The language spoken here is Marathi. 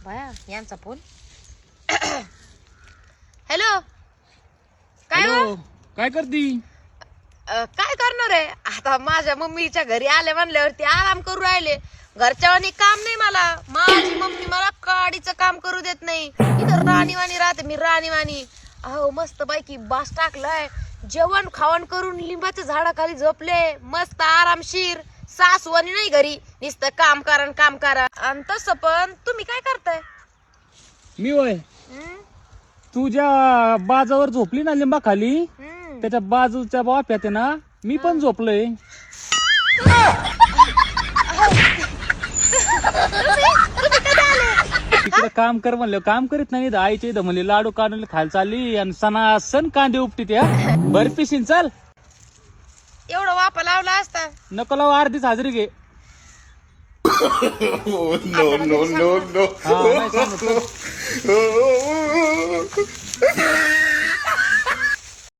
बाया यांचा फोन. हॅलो. काय हो? काय करती? काय करणार आहे आता? माझ्या मम्मीच्या घरी आले म्हणल्यावरती आराम करू राहिले. घरच्यावानी काम नाही मला. माझी मम्मी मला काडीचं काम करू देत नाही. इथं राणीवाणी राहते मी, राणीवाणी. अहो मस्त पैकी बास टाकलाय, जेवण खावण करून लिंबाच्या झाडाखाली झोपले, मस्त आरामशीर. सासवानी नाही घरी, नुसतं काम करा काम करा. आणि तसं पण तुम्ही काय करताय? मी होय, तुझ्या बाजावर झोपली ना लिंबा खाली, त्याच्या बाजूच्या वाफ्यात आहे ना मी पण झोपलोय. तिकडे काम कर म्हणलं, काम करीत नाही. आईच्या इथं म्हणले लाडू काढून खायला चालली आणि सणासन कांदे उपटी त्या बर्फीशीन. चाल एवढं वापा लावला असता. नको लाव, अर्धीच हाजरी घे. no. हा, नाही सांगत.